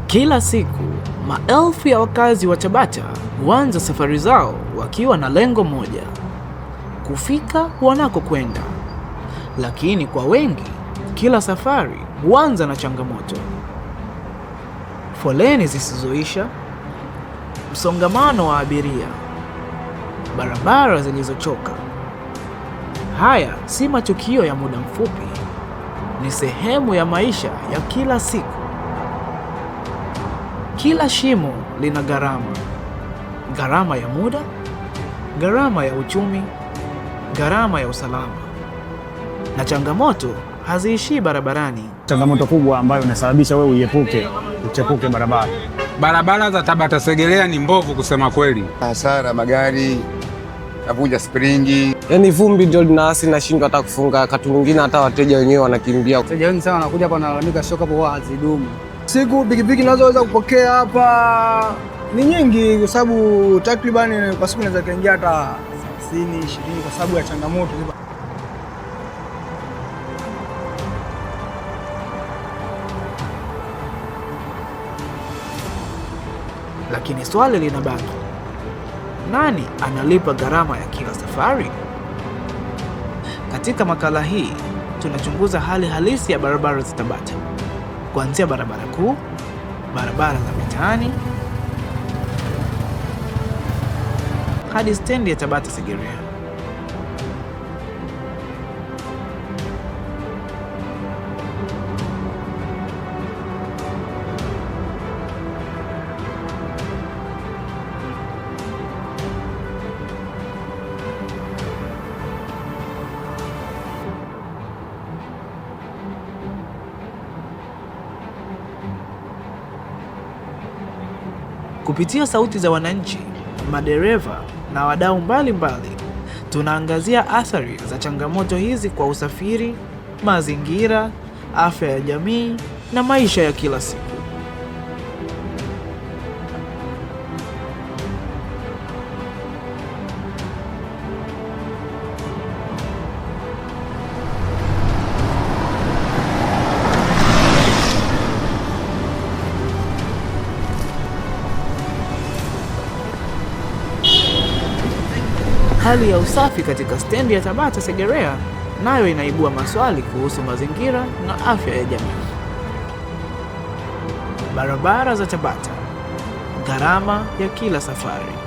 Kila siku, maelfu ya wakazi wa Tabata huanza safari zao wakiwa na lengo moja: kufika wanakokwenda. Lakini kwa wengi, kila safari huanza na changamoto. Foleni zisizoisha, msongamano wa abiria, barabara zilizochoka. Haya si matukio ya muda mfupi, ni sehemu ya maisha ya kila siku. Kila shimo lina gharama ya muda, gharama ya uchumi, gharama ya usalama. Na changamoto haziishii barabarani. Changamoto kubwa ambayo inasababisha wewe uchepuke barabara. Barabara za Tabata Segerea ni mbovu kusema kweli. Hasara magari, navunja springi. Yaani vumbi ndio linasi na shindwa hata kufunga. Wakati mwingine hata wateja wenyewe wanakimbia. Wateja wengi sana wanakuja hapa na wanalalamika shoka hapo huwa hazidumu. Siku pikipiki ninazoweza kupokea hapa ni nyingi kwa sababu takriban kwa siku naweza kaingia hata 30, 20 kwa sababu ya changamoto. Lakini swali linabaki: nani analipa gharama ya kila safari? Katika makala hii tunachunguza hali halisi ya barabara za Tabata, kuanzia barabara kuu, barabara za mitaani hadi stendi ya Tabata Segerea. Kupitia sauti za wananchi, madereva na wadau mbalimbali, tunaangazia athari za changamoto hizi kwa usafiri, mazingira, afya ya jamii na maisha ya kila siku. Hali ya usafi katika stendi ya Tabata Segerea nayo inaibua maswali kuhusu mazingira na afya ya jamii. Barabara za Tabata, gharama ya kila safari.